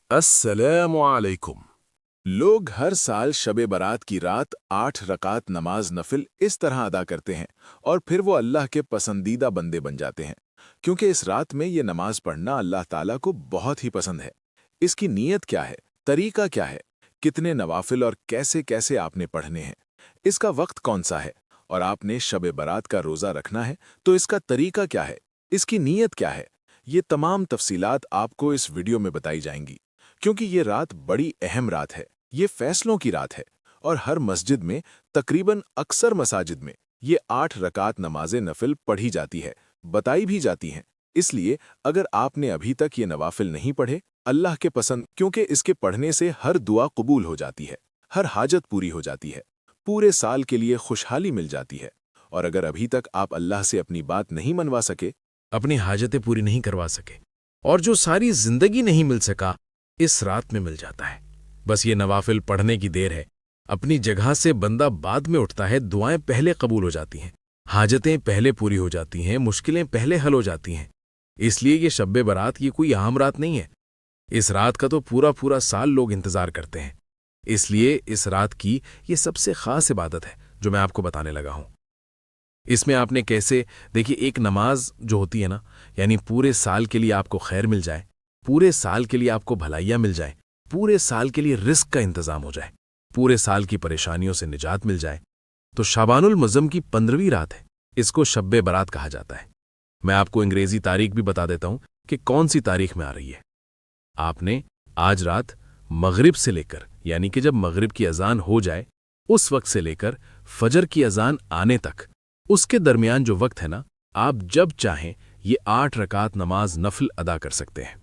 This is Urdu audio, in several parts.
السلام علیکم۔ لوگ ہر سال شب برات کی رات 8 رکعت نماز نفل اس طرح ادا کرتے ہیں اور پھر وہ اللہ کے پسندیدہ بندے بن جاتے ہیں، کیونکہ اس رات میں یہ نماز پڑھنا اللہ تعالیٰ کو بہت ہی پسند ہے۔ اس کی نیت کیا ہے؟ طریقہ کیا ہے؟ کتنے نوافل اور کیسے کیسے آپ نے پڑھنے ہیں؟ اس کا وقت کون سا ہے؟ اور آپ نے شب برات کا روزہ رکھنا ہے تو اس کا طریقہ کیا ہے؟ اس کی نیت کیا ہے؟ یہ تمام تفصیلات آپ کو اس ویڈیو میں بتائی جائیں گی، کیونکہ یہ رات بڑی اہم رات ہے، یہ فیصلوں کی رات ہے، اور ہر مسجد میں تقریباً اکثر مساجد میں یہ 8 رکعت نماز نفل پڑھی جاتی ہے، بتائی بھی جاتی ہیں۔ اس لیے اگر آپ نے ابھی تک یہ نوافل نہیں پڑھے، اللہ کے پسند، کیونکہ اس کے پڑھنے سے ہر دعا قبول ہو جاتی ہے، ہر حاجت پوری ہو جاتی ہے، پورے سال کے لیے خوشحالی مل جاتی ہے۔ اور اگر ابھی تک آپ اللہ سے اپنی بات نہیں منوا سکے، اپنی حاجتیں پوری نہیں کروا سکے، اور جو ساری زندگی نہیں مل سکا، اس رات میں مل جاتا ہے۔ بس یہ نوافل پڑھنے کی دیر ہے۔ اپنی جگہ سے بندہ بعد میں اٹھتا ہے، دعائیں پہلے قبول ہو جاتی ہیں، حاجتیں پہلے پوری ہو جاتی ہیں، مشکلیں پہلے حل ہو جاتی ہیں۔ اس لیے یہ شب برات یہ کوئی عام رات نہیں ہے۔ اس رات کا تو پورا سال لوگ انتظار کرتے ہیں۔ اس لیے اس رات کی یہ سب سے خاص عبادت ہے جو میں آپ کو بتانے لگا ہوں۔ اس میں آپ نے کیسے دیکھیے، ایک نماز جو ہوتی ہے نا، یعنی پورے سال کے لیے آپ کو خیر مل جائے، پورے سال کے لیے آپ کو بھلائیاں مل جائیں، پورے سال کے لیے رزق کا انتظام ہو جائے، پورے سال کی پریشانیوں سے نجات مل جائے، تو شعبان المعظم کی 15ویں رات ہے، اس کو شب برات کہا جاتا ہے۔ میں آپ کو انگریزی تاریخ بھی بتا دیتا ہوں کہ کون سی تاریخ میں آ رہی ہے۔ آپ نے آج رات مغرب سے لے کر، یعنی کہ جب مغرب کی اذان ہو جائے اس وقت سے لے کر فجر کی اذان آنے تک، اس کے درمیان جو وقت ہے نا، آپ جب چاہیں یہ 8 رکعت نماز نفل ادا کر سکتے ہیں۔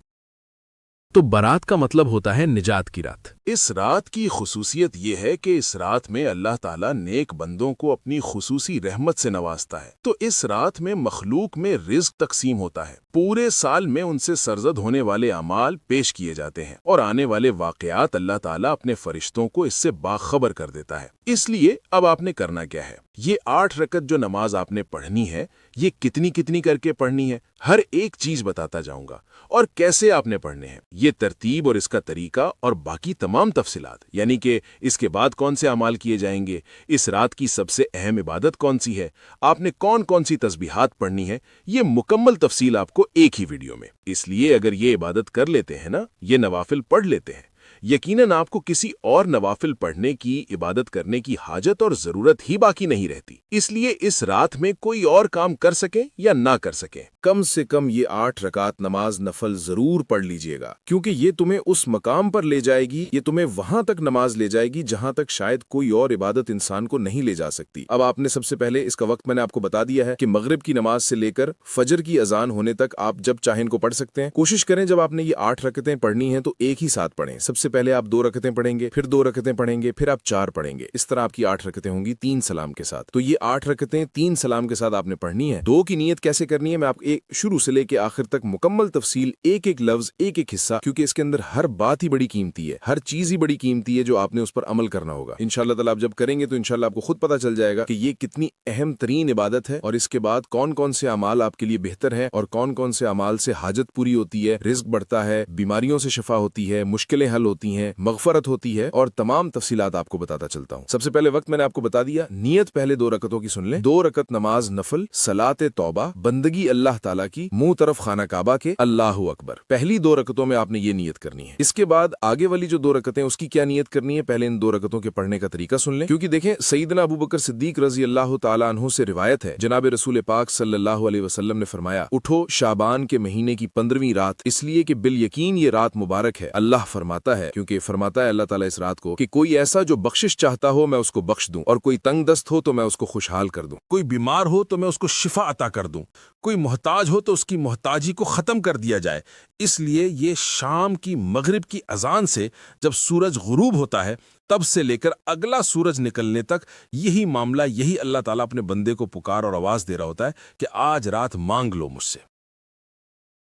تو برات کا مطلب ہوتا ہے نجات کی رات۔ اس رات کی خصوصیت یہ ہے کہ اس رات میں اللہ تعالیٰ نیک بندوں کو اپنی خصوصی رحمت سے نوازتا ہے، تو اس رات میں مخلوق میں رزق تقسیم ہوتا ہے، پورے سال میں ان سے سرزد ہونے والے اعمال پیش کیے جاتے ہیں، اور آنے والے واقعات اللہ تعالیٰ اپنے فرشتوں کو اس سے باخبر کر دیتا ہے۔ اس لیے اب آپ نے کرنا کیا ہے؟ یہ 8 رکعت جو نماز آپ نے پڑھنی ہے، یہ کتنی کر کے پڑھنی ہے، ہر ایک چیز بتاتا جاؤں گا، اور کیسے آپ نے پڑھنے ہیں، یہ ترتیب اور اس کا طریقہ اور باقی تمام تفصیلات، یعنی کہ اس کے بعد کون سے اعمال کیے جائیں گے، اس رات کی سب سے اہم عبادت کون سی ہے، آپ نے کون سی تسبیحات پڑھنی ہے، یہ مکمل تفصیل آپ کو ایک ہی ویڈیو میں۔ اس لیے اگر یہ عبادت کر لیتے ہیں نا، یہ نوافل پڑھ لیتے ہیں، یقیناً آپ کو کسی اور نوافل پڑھنے کی، عبادت کرنے کی حاجت اور ضرورت ہی باقی نہیں رہتی۔ اس لیے اس رات میں کوئی اور کام کر سکیں یا نہ کر سکیں، کم سے کم یہ 8 رکعت نماز نفل ضرور پڑھ لیجئے گا، کیونکہ یہ تمہیں اس مقام پر لے جائے گی، یہ تمہیں وہاں تک نماز لے جائے گی جہاں تک شاید کوئی اور عبادت انسان کو نہیں لے جا سکتی۔ اب آپ نے سب سے پہلے اس کا وقت میں نے آپ کو بتا دیا ہے کہ مغرب کی نماز سے لے کر فجر کی اذان ہونے تک آپ جب چاہیں ان کو پڑھ سکتے ہیں۔ کوشش کریں جب آپ نے یہ 8 رکعتیں پڑھنی ہیں تو ایک ہی ساتھ پڑھیں۔ سب سے پہلے آپ 2 رکعتیں پڑھیں گے، پھر 2 رکعتیں پڑھیں گے، پھر آپ 4 پڑھیں گے۔ اس طرح آپ کی 8 رکعتیں ہوں گی 3 سلام کے ساتھ۔ تو یہ 8 رکعتیں 3 سلام کے ساتھ آپ نے پڑھنی ہے۔ 2 کی نیت کیسے کرنی ہے، میں آپ ایک شروع سے لے کے آخر تک مکمل تفصیل، ایک ایک لفظ، ایک ایک حصہ، کیونکہ اس کے اندر ہر بات ہی بڑی قیمتی ہے، ہر چیز ہی بڑی قیمتی ہے جو آپ نے اس پر عمل کرنا ہوگا۔ انشاءاللہ تعالیٰ آپ جب کریں گے تو انشاءاللہ آپ کو خود پتہ چل جائے گا کہ یہ کتنی اہم ترین عبادت ہے، اور اس کے بعد کون سے اعمال آپ کے لیے بہتر ہیں، اور کون سے اعمال سے حاجت پوری ہوتی ہے، رزق بڑھتا ہے، بیماریوں سے شفا ہوتی ہے، مشکلیں حل ہوتی ہیں، مغفرت ہوتی ہے، اور تمام تفصیلات آپ کو بتاتا چلتا ہوں۔ سب سے پہلے وقت میں نے آپ کو بتا دیا، نیت پہلے 2 رکعتوں کی سن لیں۔ 2 رکعت نماز نفل، صلاۃ توبہ، بندگی اللہ تعالیٰ کی، منہ طرف خانہ کعبہ کے، اللہ اکبر۔ پہلی 2 رکعتوں میں آپ نے یہ نیت کرنی ہے۔ اس کے بعد آگے والی جو 2 رکعتیں اس کی کیا نیت کرنی ہے، پہلے ان 2 رکعتوں کے پڑھنے کا طریقہ سن لیں، کیونکہ دیکھیں سیدنا ابو بکر صدیق رضی اللہ تعالیٰ عنہ سے روایت ہے، جناب رسول پاک صلی اللہ علیہ وسلم نے فرمایا، اٹھو شعبان کے مہینے کی 15ویں رات، اس لیے کہ بالیقین یہ رات مبارک ہے۔ اللہ فرماتا ہے، کیونکہ فرماتا ہے اللہ تعالیٰ اس رات کو کہ کوئی ایسا جو بخشش چاہتا ہو میں اس کو بخش دوں، اور کوئی تنگ دست ہو تو میں اس کو خوشحال کر دوں، کوئی بیمار ہو تو میں اس کو شفا عطا کر دوں، کوئی محتاج ہو تو اس کی محتاجی کو ختم کر دیا جائے۔ اس لیے یہ شام کی مغرب کی اذان سے جب سورج غروب ہوتا ہے تب سے لے کر اگلا سورج نکلنے تک یہی معاملہ، یہی اللہ تعالیٰ اپنے بندے کو پکار اور آواز دے رہا ہوتا ہے کہ آج رات مانگ لو مجھ سے۔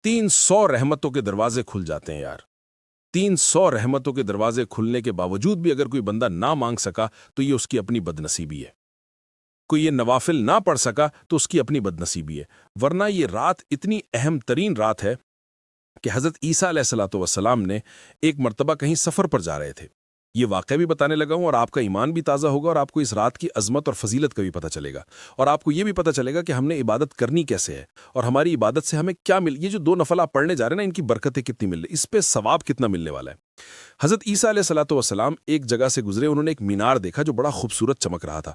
300 رحمتوں کے دروازے کھل جاتے ہیں یار۔ 300 رحمتوں کے دروازے کھلنے کے باوجود بھی اگر کوئی بندہ نہ مانگ سکا تو یہ اس کی اپنی بدنصیبی ہے۔ کوئی یہ نوافل نہ پڑھ سکا تو اس کی اپنی بدنصیبی ہے، ورنہ یہ رات اتنی اہم ترین رات ہے کہ حضرت عیسیٰ علیہ الصلوۃ والسلام نے ایک مرتبہ کہیں سفر پر جا رہے تھے۔ یہ واقعہ بھی بتانے لگا ہوں، اور آپ کا ایمان بھی تازہ ہوگا، اور آپ کو اس رات کی عظمت اور فضیلت کا بھی پتہ چلے گا، اور آپ کو یہ بھی پتہ چلے گا کہ ہم نے عبادت کرنی کیسے ہے، اور ہماری عبادت سے ہمیں کیا یہ جو 2 نفل آپ پڑھنے جا رہے ہیں نا، ان کی برکتیں کتنی مل رہی، اس پہ ثواب کتنا ملنے والا ہے۔ حضرت عیسیٰ علیہ الصلوۃ والسلام ایک جگہ سے گزرے، انہوں نے ایک مینار دیکھا جو بڑا خوبصورت چمک رہا تھا،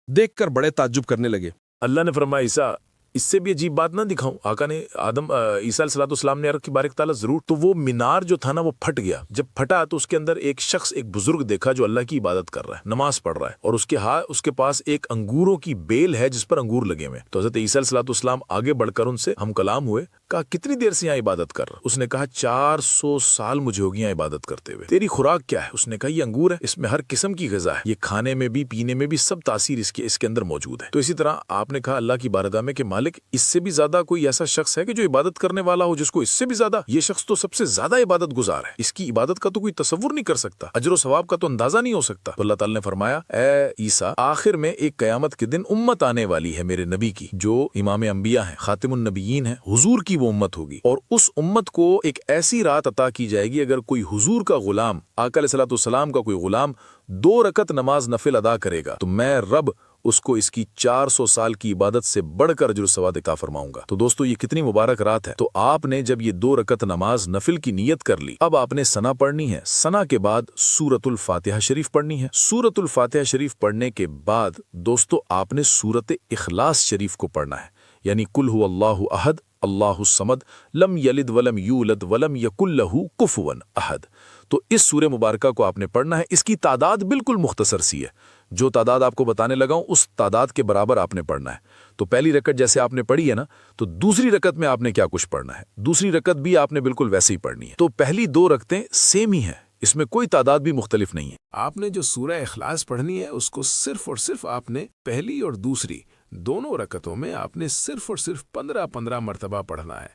دیکھ کر بڑے تعجب کرنے لگے۔ اللہ نے فرمایا عیسیٰ اس سے بھی عجیب بات نہ دکھاؤں؟ آقا نے عیسیٰ علیہ السلام نے عرض کی بارک تعالیٰ ضرور۔ تو وہ مینار جو تھا نا وہ پھٹ گیا، جب پھٹا تو اس کے اندر ایک شخص، ایک بزرگ دیکھا جو اللہ کی عبادت کر رہا ہے، نماز پڑھ رہا ہے، اور اس کے پاس ایک انگوروں کی بیل ہے جس پر انگور لگے ہوئے۔ تو حضرت عیسیٰ علیہ السلام آگے بڑھ کر ان سے ہم کلام ہوئے، کہا کتنی دیر سے یہاں عبادت کر رہا؟ اس نے کہا 400 سال مجھے ہو گیا عبادت کرتے ہوئے۔ تیری خوراک کیا ہے؟ اس نے کہا یہ انگور ہے، اس میں ہر قسم کی غذا ہے، یہ کھانے میں بھی پینے میں بھی سب تاثیر اس کے اندر موجود ہے۔ تو اسی طرح آپ نے کہا اللہ کی بارگاہ میں کہ مالک اس سے بھی زیادہ کوئی ایسا شخص ہے کہ جو عبادت کرنے والا ہو، جس کو اس سے بھی زیادہ، یہ شخص تو سب سے زیادہ عبادت گزار ہے، اس کی عبادت کا تو کوئی تصور نہیں کر سکتا، اجر و ثواب کا تو اندازہ نہیں ہو سکتا۔ تو اللہ تعالی نے فرمایا اے عیسیٰ، آخر میں ایک قیامت کے دن امت آنے والی ہے میرے نبی کی، جو امام انبیاء ہیں، خاتم النبیین ہیں، حضور کی وہ امت ہوگی، اور اس امت کو ایک ایسی رات عطا کی جائے گی، اگر کوئی حضور کا غلام، آقا علیہ الصلوۃ والسلام کا کوئی غلام 2 رکعت نماز نفل ادا کرے گا تو میں رب اس کو اس کی 400 سال کی عبادت سے بڑھ کر اجر و ثواب عطا فرماؤں گا۔ تو دوستو یہ کتنی مبارک رات ہے۔ تو آپ نے جب یہ 2 رکعت نماز نفل کی نیت کر لی، اب آپ نے ثنا پڑھنی ہے، ثنا کے بعد سورۃ الفاتحہ شریف پڑھنی ہے۔ سورۃ الفاتحہ شریف پڑھنے کے بعد دوستو آپ نے سورۃ اخلاص شریف کو پڑھنا ہے، یعنی قل هو اللہ احد اللہ الصمد لم یلد ولم یولد ولم یکن لہ کفوا احد۔ تو اس سورہ مبارکہ کو آپ نے پڑھنا ہے۔ اس کی تعداد بالکل مختصر سی ہے، جو تعداد آپ کو بتانے لگا ہوں اس تعداد کے برابر آپ نے پڑھنا ہے۔ تو پہلی رکعت جیسے آپ نے پڑھی ہے نا، تو دوسری رکعت میں آپ نے کیا کچھ پڑھنا ہے، دوسری رکعت بھی آپ نے بالکل ویسے ہی پڑھنی ہے۔ تو پہلی 2 رکعتیں سیم ہی ہیں، اس میں کوئی تعداد بھی مختلف نہیں ہے۔ آپ نے جو سورہ اخلاص پڑھنی ہے اس کو صرف اور صرف آپ نے پہلی اور دوسری دونوں رکعتوں میں آپ نے صرف اور صرف 15 مرتبہ پڑھنا ہے۔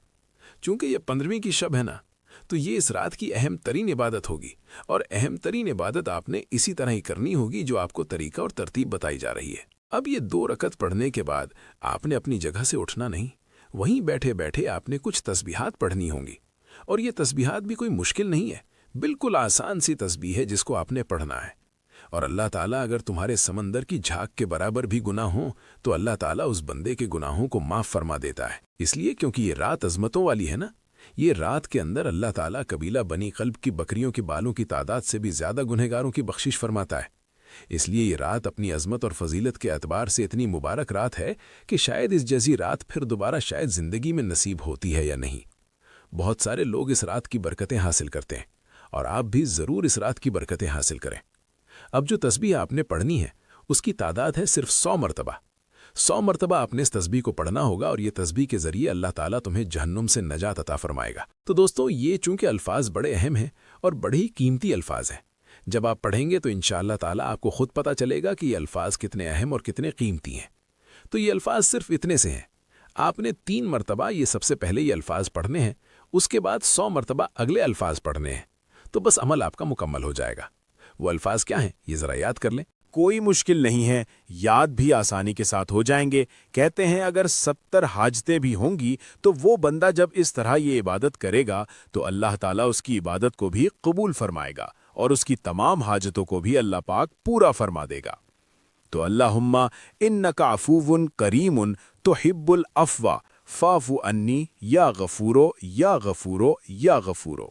چونکہ یہ 15ویں کی شب ہے نا، تو یہ اس رات کی اہم ترین عبادت ہوگی، اور اہم ترین عبادت آپ نے اسی طرح ہی کرنی ہوگی جو آپ کو طریقہ اور ترتیب بتائی جا رہی ہے۔ اب یہ 2 رکعت پڑھنے کے بعد آپ نے اپنی جگہ سے اٹھنا نہیں، وہیں بیٹھے بیٹھے آپ نے کچھ تسبیحات پڑھنی ہوں گی، اور یہ تسبیحات بھی کوئی مشکل نہیں ہے، بالکل آسان سی تسبیح ہے جس کو آپ نے پڑھنا ہے۔ اور اللہ تعالیٰ اگر تمہارے سمندر کی جھاگ کے برابر بھی گناہ ہوں تو اللہ تعالیٰ اس بندے کے گناہوں کو معاف فرما دیتا ہے، اس لیے کیونکہ یہ رات عظمتوں والی ہے نا۔ یہ رات کے اندر اللہ تعالیٰ قبیلہ بنی قلب کی بکریوں کے بالوں کی تعداد سے بھی زیادہ گنہگاروں کی بخشش فرماتا ہے۔ اس لیے یہ رات اپنی عظمت اور فضیلت کے اعتبار سے اتنی مبارک رات ہے کہ شاید اس جیسی رات پھر دوبارہ شاید زندگی میں نصیب ہوتی ہے یا نہیں۔ بہت سارے لوگ اس رات کی برکتیں حاصل کرتے ہیں، اور آپ بھی ضرور اس رات کی برکتیں حاصل کریں۔ اب جو تسبیح آپ نے پڑھنی ہے اس کی تعداد ہے صرف 100 مرتبہ۔ 100 مرتبہ آپ نے اس تسبیح کو پڑھنا ہوگا، اور یہ تسبیح کے ذریعے اللہ تعالیٰ تمہیں جہنم سے نجات عطا فرمائے گا۔ تو دوستو یہ چونکہ الفاظ بڑے اہم ہیں اور بڑے ہی قیمتی الفاظ ہیں، جب آپ پڑھیں گے تو انشاءاللہ تعالیٰ آپ کو خود پتہ چلے گا کہ یہ الفاظ کتنے اہم اور کتنے قیمتی ہیں۔ تو یہ الفاظ صرف اتنے سے ہیں، آپ نے 3 مرتبہ یہ سب سے پہلے یہ الفاظ پڑھنے ہیں، اس کے بعد 100 مرتبہ اگلے الفاظ پڑھنے ہیں، تو بس عمل آپ کا مکمل ہو جائے گا۔ وہ الفاظ کیا ہیں یہ ذرا یاد کر لیں۔ کوئی مشکل نہیں ہے، یاد بھی آسانی کے ساتھ ہو جائیں گے۔ کہتے ہیں اگر 70 حاجتیں بھی ہوں گی تو وہ بندہ جب اس طرح یہ عبادت کرے گا تو اللہ تعالیٰ اس کی عبادت کو بھی قبول فرمائے گا، اور اس کی تمام حاجتوں کو بھی اللہ پاک پورا فرما دے گا۔ تو اللہم انک عفو کریم تحب العفو فاعف عنی یا غفورو یا غفورو یا غفورو۔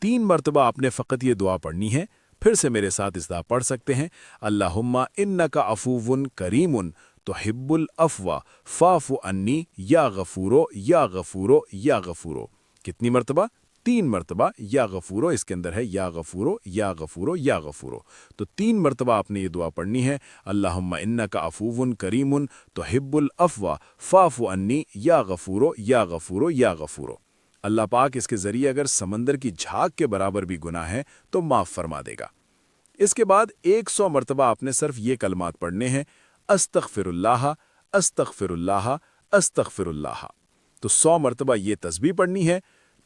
3 مرتبہ آپ نے فقط یہ دعا پڑھنی ہے۔ پھر سے میرے ساتھ اس دعا پڑھ سکتے ہیں، اللہم انک عفو کریم تحب العفو فاعف عنی یا غفورو یا غفورو یا غفورو۔ کتنی مرتبہ؟ 3 مرتبہ۔ یا غفورو اس کے اندر ہے یا غفورو یا غفورو یا غفورو، تو 3 مرتبہ آپ نے یہ دعا پڑھنی ہے، اللہم انک عفو کریم تحب العفو فاعف عنی یا غفورو یا غفورو یا غفورو۔ اللہ پاک اس کے ذریعے اگر سمندر کی جھاگ کے برابر بھی گناہ ہے تو معاف فرما دے گا۔ اس کے بعد 100 مرتبہ آپ نے صرف یہ کلمات پڑھنے ہیں، استغفر اللہ استغفر اللہ استغفر اللہ۔ تو 100 مرتبہ یہ تسبیح پڑھنی ہے،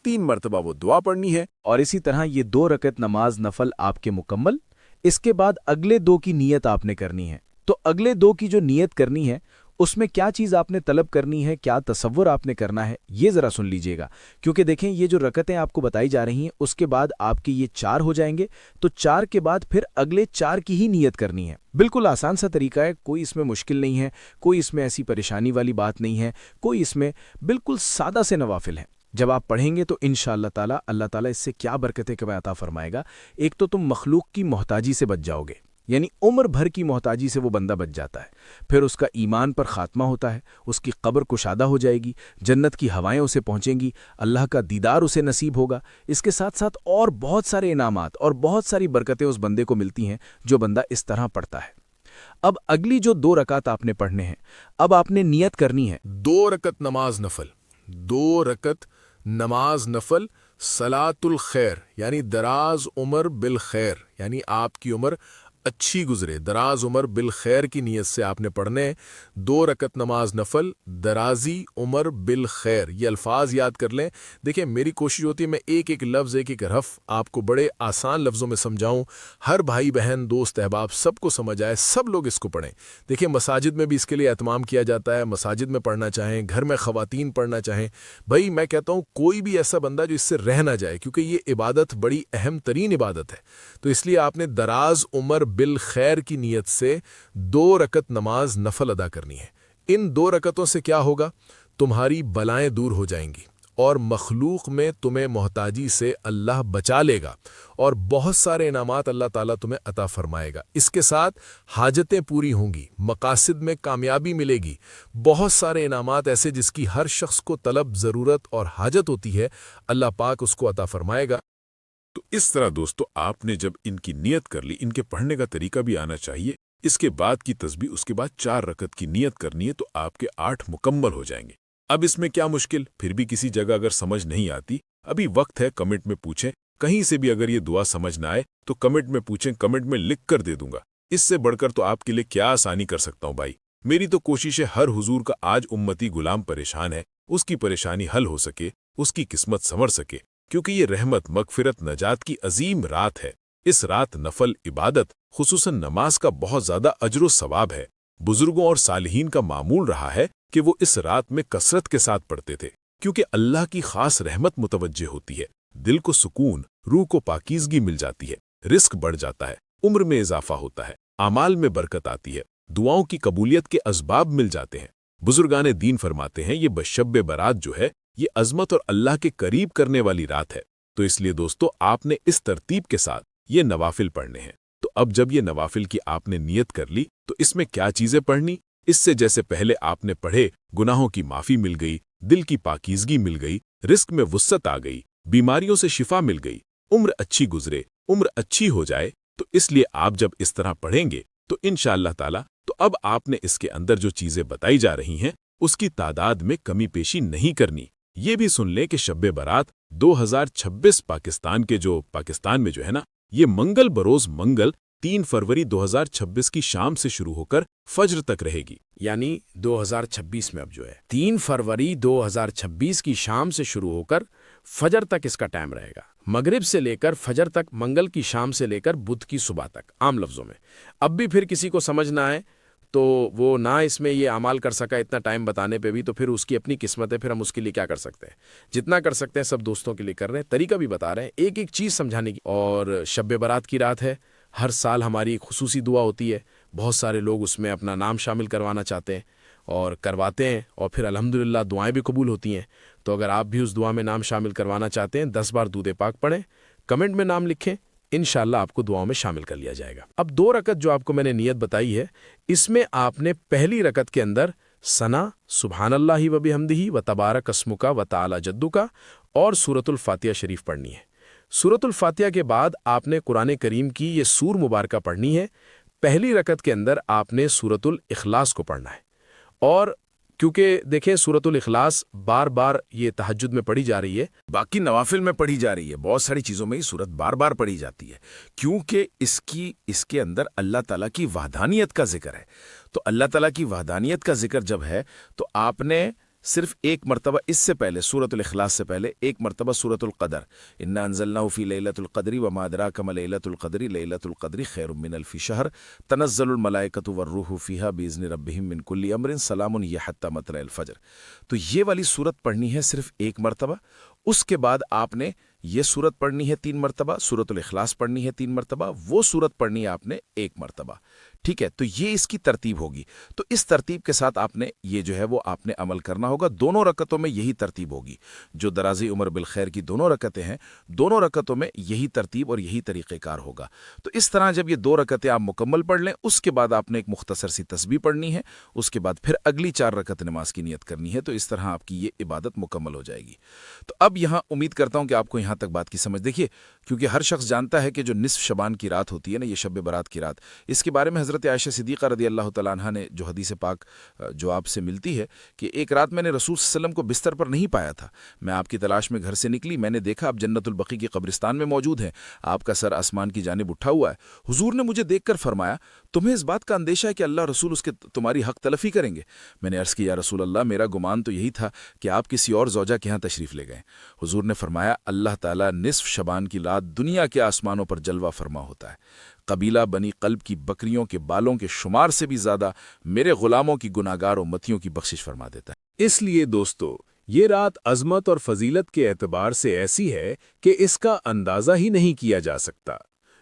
3 مرتبہ وہ دعا پڑھنی ہے، اور اسی طرح یہ 2 رکعت نماز نفل آپ کے مکمل۔ اس کے بعد اگلے 2 کی نیت آپ نے کرنی ہے۔ تو اگلے 2 کی جو نیت کرنی ہے اس میں کیا چیز آپ نے طلب کرنی ہے، کیا تصور آپ نے کرنا ہے، یہ ذرا سن لیجئے گا، کیونکہ دیکھیں یہ جو رکعتیں آپ کو بتائی جا رہی ہیں اس کے بعد آپ کی یہ 4 ہو جائیں گے، تو 4 کے بعد پھر اگلے 4 کی ہی نیت کرنی ہے۔ بالکل آسان سا طریقہ ہے، کوئی اس میں مشکل نہیں ہے، کوئی اس میں ایسی پریشانی والی بات نہیں ہے، کوئی اس میں بالکل سادہ سے نوافل ہیں۔ جب آپ پڑھیں گے تو انشاءاللہ تعالی اللہ تعالیٰ اس سے کیا برکتیں عطا فرمائے گا۔ ایک تو تم مخلوق کی محتاجی سے بچ جاؤ گے، یعنی عمر بھر کی محتاجی سے وہ بندہ بچ جاتا ہے، پھر اس کا ایمان پر خاتمہ ہوتا ہے، اس کی قبر کشادہ ہو جائے گی، جنت کی ہوائیں اسے پہنچیں گی، اللہ کا دیدار اسے نصیب ہوگا، اس کے ساتھ ساتھ اور بہت سارے انعامات اور بہت ساری برکتیں اس بندے کو ملتی ہیں جو بندہ اس طرح پڑھتا ہے۔ اب اگلی جو 2 رکعت آپ نے پڑھنے ہیں، اب آپ نے نیت کرنی ہے 2 رکعت نماز نفل، 2 رکعت نماز نفل صلاۃ الخیر، یعنی دراز عمر بالخیر، یعنی آپ کی عمر اچھی گزرے، دراز عمر بالخیر کی نیت سے آپ نے پڑھنے ہیں 2 رکعت نماز نفل، درازی عمر بالخیر۔ یہ الفاظ یاد کر لیں۔ دیکھیں میری کوشش ہوتی ہے میں ایک ایک لفظ ایک ایک حرف آپ کو بڑے آسان لفظوں میں سمجھاؤں، ہر بھائی بہن دوست احباب سب کو سمجھ آئے، سب لوگ اس کو پڑھیں۔ دیکھیں مساجد میں بھی اس کے لیے اہتمام کیا جاتا ہے، مساجد میں پڑھنا چاہیں، گھر میں خواتین پڑھنا چاہیں، بھائی میں کہتا ہوں کوئی بھی ایسا بندہ جو اس سے رہ نہ جائے، کیونکہ یہ عبادت بڑی اہم ترین عبادت ہے، تو اس لیے آپ نے دراز عمر بالخیر کی نیت سے 2 رکعت نماز نفل ادا کرنی ہے۔ ان 2 رکعتوں سے کیا ہوگا؟ تمہاری بلائیں دور ہو جائیں گی اور مخلوق میں تمہیں محتاجی سے اللہ بچا لے گا اور بہت سارے انعامات اللہ تعالیٰ تمہیں عطا فرمائے گا۔ اس کے ساتھ حاجتیں پوری ہوں گی، مقاصد میں کامیابی ملے گی، بہت سارے انعامات ایسے جس کی ہر شخص کو طلب، ضرورت اور حاجت ہوتی ہے، اللہ پاک اس کو عطا فرمائے گا۔ تو اس طرح دوستو آپ نے جب ان کی نیت کر لی، ان کے پڑھنے کا طریقہ بھی آنا چاہیے، اس کے بعد کی تسبیح، اس کے بعد 4 رکعت کی نیت کرنی ہے تو آپ کے 8 مکمل ہو جائیں گے۔ اب اس میں کیا مشکل؟ پھر بھی کسی جگہ اگر سمجھ نہیں آتی، ابھی وقت ہے، کمنٹ میں پوچھیں، کہیں سے بھی اگر یہ دعا سمجھ نہ آئے تو کمنٹ میں پوچھیں، کمنٹ میں لکھ کر دے دوں گا۔ اس سے بڑھ کر تو آپ کے لیے کیا آسانی کر سکتا ہوں بھائی۔ میری تو کوشش ہے ہر حضور کا آج امتی غلام پریشان ہے، اس کی پریشانی حل ہو سکے، اس کی قسمت سنور سکے، کیونکہ یہ رحمت، مغفرت، نجات کی عظیم رات ہے۔ اس رات نفل عبادت خصوصاً نماز کا بہت زیادہ اجر و ثواب ہے۔ بزرگوں اور صالحین کا معمول رہا ہے کہ وہ اس رات میں کثرت کے ساتھ پڑھتے تھے، کیونکہ اللہ کی خاص رحمت متوجہ ہوتی ہے، دل کو سکون، روح کو پاکیزگی مل جاتی ہے، رزق بڑھ جاتا ہے، عمر میں اضافہ ہوتا ہے، اعمال میں برکت آتی ہے، دعاؤں کی قبولیت کے اسباب مل جاتے ہیں۔ بزرگان دین فرماتے ہیں یہ بشب برات جو ہے یہ عظمت اور اللہ کے قریب کرنے والی رات ہے، تو اس لیے دوستو آپ نے اس ترتیب کے ساتھ یہ نوافل پڑھنے ہیں۔ تو اب جب یہ نوافل کی آپ نے نیت کر لی تو اس میں کیا چیزیں پڑھنی؟ اس سے جیسے پہلے آپ نے پڑھے گناہوں کی معافی مل گئی، دل کی پاکیزگی مل گئی، رزق میں وسعت آ گئی، بیماریوں سے شفا مل گئی، عمر اچھی گزرے، عمر اچھی ہو جائے، تو اس لیے آپ جب اس طرح پڑھیں گے تو انشاءاللہ تعالی تو اب آپ نے اس کے اندر جو چیزیں بتائی جا رہی ہیں اس کی تعداد میں کمی پیشی نہیں کرنی۔ یہ بھی سن لیں کہ شب برات 2026 پاکستان میں جو ہے نا، یہ منگل بروز منگل 3 فروری 2026 کی شام سے شروع ہو کر فجر تک رہے گی۔ یعنی 2026 میں اب جو ہے 3 فروری 2026 کی شام سے شروع ہو کر فجر تک اس کا ٹائم رہے گا، مغرب سے لے کر فجر تک، منگل کی شام سے لے کر بدھ کی صبح تک، عام لفظوں میں۔ اب بھی پھر کسی کو سمجھ نہ آئے تو وہ نہ اس میں یہ اعمال کر سکا اتنا ٹائم بتانے پہ بھی، تو پھر اس کی اپنی قسمت ہے، پھر ہم اس کے لیے کیا کر سکتے ہیں؟ جتنا کر سکتے ہیں سب دوستوں کے لیے کر رہے ہیں، طریقہ بھی بتا رہے ہیں، ایک ایک چیز سمجھانے کی۔ اور شب برات کی رات ہے، ہر سال ہماری ایک خصوصی دعا ہوتی ہے، بہت سارے لوگ اس میں اپنا نام شامل کروانا چاہتے ہیں اور کرواتے ہیں، اور پھر الحمدللہ دعائیں بھی قبول ہوتی ہیں۔ تو اگر آپ بھی اس دعا میں نام شامل کروانا چاہتے ہیں، 10 بار درود پاک پڑھیں، کمنٹ میں نام لکھیں، انشاءاللہ آپ کو دعاؤں میں شامل کر لیا جائے گا۔ اب 2 رکعت جو آپ کو میں نے نیت بتائی ہے، اس میں آپ نے پہلی رکعت کے اندر ثنا، سبحان اللہ و بحمدہ و تبارک اسمک و تعالی جدک اور سورۃ الفاتحہ شریف پڑھنی ہے۔ سورۃ الفاتحہ کے بعد آپ نے قرآن کریم کی یہ سور مبارکہ پڑھنی ہے۔ پہلی رکعت کے اندر آپ نے سورۃ الاخلاص کو پڑھنا ہے، اور کیونکہ دیکھیں سورۃ الاخلاص بار بار یہ تہجد میں پڑھی جا رہی ہے، باقی نوافل میں پڑھی جا رہی ہے، بہت ساری چیزوں میں یہ صورت بار بار پڑھی جاتی ہے، کیونکہ اس کے اندر اللہ تعالیٰ کی وحدانیت کا ذکر ہے۔ تو اللہ تعالیٰ کی وحدانیت کا ذکر جب ہے تو آپ نے صرف ایک مرتبہ اس سے پہلے سورۃ الاخلاص سے پہلے ایک مرتبہ سورۃ القدر انا انزلناہ فی لیلۃ القدر وما ادراک ما لیلۃ القدر لیلۃ القدر خیر من الف شہر تنزل الملائکۃ والروح فیہا باذن ربہم من کل امر سلام ہی حتی مطلع الفجر۔ تو یہ والی سورت پڑھنی ہے صرف ایک مرتبہ، اس کے بعد آپ نے یہ سورت پڑھنی ہے 3 مرتبہ، سورۃ الاخلاص پڑھنی ہے 3 مرتبہ، وہ سورت پڑھنی ہے آپ نے 1 مرتبہ، ٹھیک ہے؟ تو یہ اس کی ترتیب ہوگی۔ تو اس ترتیب کے ساتھ آپ نے یہ جو ہے وہ آپ نے عمل کرنا ہوگا۔ دونوں رکعتوں میں یہی ترتیب ہوگی، جو درازی عمر بالخیر کی دونوں رکعتیں ہیں، دونوں رکعتوں میں یہی ترتیب اور یہی طریقہ کار ہوگا۔ تو اس طرح جب یہ 2 رکعتیں آپ مکمل پڑھ لیں، اس کے بعد آپ نے ایک مختصر سی تسبیح پڑھنی ہے، اس کے بعد پھر اگلی 4 رکعت نماز کی نیت کرنی ہے۔ تو اس طرح آپ کی یہ عبادت مکمل ہو جائے گی۔ تو اب یہاں امید کرتا ہوں کہ آپ کو یہاں تک بات کی سمجھ، دیکھیے کیونکہ ہر شخص جانتا ہے کہ جو نصف شعبان کی رات ہوتی ہے نا، یہ شب برات کی رات، اس کے بارے میں حضرت عائشہ صدیقہ رضی اللہ تعالیٰ عنہا نے جو حدیث پاک جو آپ سے ملتی ہے کہ ایک رات میں نے رسول صلی اللہ علیہ وسلم کو بستر پر نہیں پایا تھا، میں آپ کی تلاش میں گھر سے نکلی، میں نے دیکھا آپ جنت البقیع کی قبرستان میں موجود ہیں، آپ کا سر آسمان کی جانب اٹھا ہوا ہے۔ حضور نے مجھے دیکھ کر فرمایا تمہیں اس بات کا اندیشہ ہے کہ اللہ رسول اس کے تمہاری حق تلفی کریں گے؟ میں نے عرض کی یا رسول اللہ میرا گمان تو یہی تھا کہ آپ کسی اور زوجہ کے ہاں تشریف لے گئے۔ حضور نے فرمایا اللہ تعالیٰ نصف شعبان کی رات دنیا کے آسمانوں پر جلوہ فرما ہوتا ہے، قبیلہ بنی قلب کی بکریوں کے بالوں کے شمار سے بھی زیادہ میرے غلاموں کی گناہگار امتیوں کی بخشش فرما دیتا ہے۔ اس لیے دوستو یہ رات عظمت اور فضیلت کے اعتبار سے ایسی ہے کہ اس کا اندازہ ہی نہیں کیا جا سکتا۔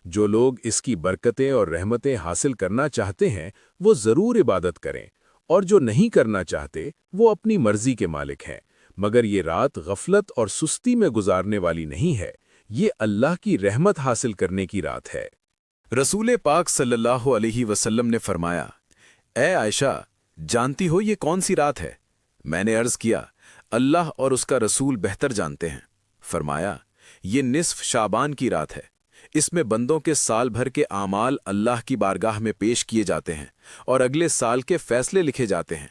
جو لوگ اس کی برکتیں اور رحمتیں حاصل کرنا چاہتے ہیں وہ ضرور عبادت کریں، اور جو نہیں کرنا چاہتے وہ اپنی مرضی کے مالک ہیں، مگر یہ رات غفلت اور سستی میں گزارنے والی نہیں ہے، یہ اللہ کی رحمت حاصل کرنے کی رات ہے۔ رسول پاک صلی اللہ علیہ وسلم نے فرمایا، اے عائشہ جانتی ہو یہ کون سی رات ہے؟ میں نے عرض کیا اللہ اور اس کا رسول بہتر جانتے ہیں۔ فرمایا یہ نصف شعبان کی رات ہے، اس میں بندوں کے سال بھر کے اعمال اللہ کی بارگاہ میں پیش کیے جاتے ہیں اور اگلے سال کے فیصلے لکھے جاتے ہیں۔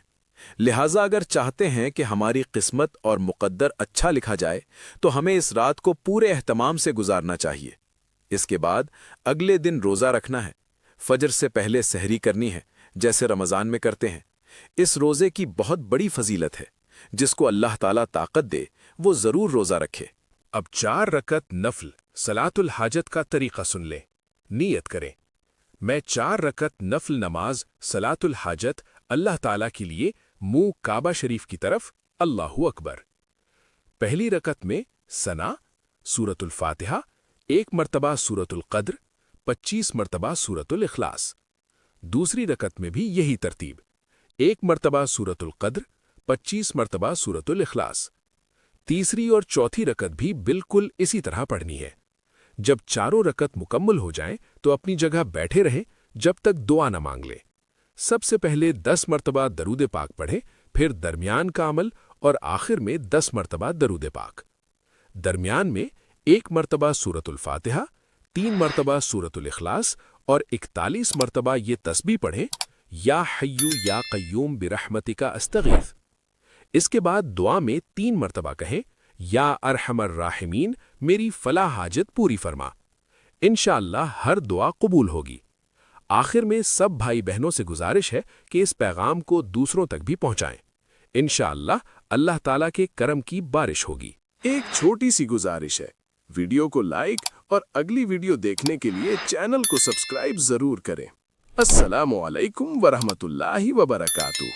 لہٰذا اگر چاہتے ہیں کہ ہماری قسمت اور مقدر اچھا لکھا جائے تو ہمیں اس رات کو پورے اہتمام سے گزارنا چاہیے۔ اس کے بعد اگلے دن روزہ رکھنا ہے، فجر سے پہلے سحری کرنی ہے جیسے رمضان میں کرتے ہیں۔ اس روزے کی بہت بڑی فضیلت ہے، جس کو اللہ تعالیٰ طاقت دے وہ ضرور روزہ رکھے۔ اب 4 رکعت نفل صلاۃ الحاجت کا طریقہ سن لیں، نیت کریں میں 4 رکعت نفل نماز صلاۃ الحاجت اللہ تعالیٰ کے لیے منہ کعبہ شریف کی طرف اللہ اکبر۔ پہلی رکعت میں ثنا، سورۃ الفاتحہ، 1 مرتبہ سورۃ القدر، 25 مرتبہ سورۃ الاخلاص۔ دوسری رکعت میں بھی یہی ترتیب، 1 مرتبہ سورۃ القدر، 25 مرتبہ سورۃ الاخلاص۔ تیسری اور چوتھی رکعت بھی بالکل اسی طرح پڑھنی ہے۔ جب چاروں رکعت مکمل ہو جائیں تو اپنی جگہ بیٹھے رہیں جب تک دعا نہ مانگ لیں۔ سب سے پہلے 10 مرتبہ درود پاک پڑھیں، پھر درمیان کا عمل اور آخر میں 10 مرتبہ درود پاک۔ درمیان میں 1 مرتبہ سورۃ الفاتحہ، 3 مرتبہ سورۃ الاخلاص اور 41 مرتبہ یہ تسبیح پڑھیں، یا حیو یا قیوم برحمتک استغیث۔ اس کے بعد دعا میں 3 مرتبہ کہیں، یا ارحم الراحمین میری فلاح حاجت پوری فرما۔ انشاءاللہ ہر دعا قبول ہوگی۔ آخر میں سب بھائی بہنوں سے گزارش ہے کہ اس پیغام کو دوسروں تک بھی پہنچائیں۔ انشاءاللہ اللہ تعالیٰ کے کرم کی بارش ہوگی۔ ایک چھوٹی سی گزارش ہے، ویڈیو کو لائک اور اگلی ویڈیو دیکھنے کے لیے چینل کو سبسکرائب ضرور کریں۔ السلام علیکم ورحمۃ اللہ وبرکاتہ۔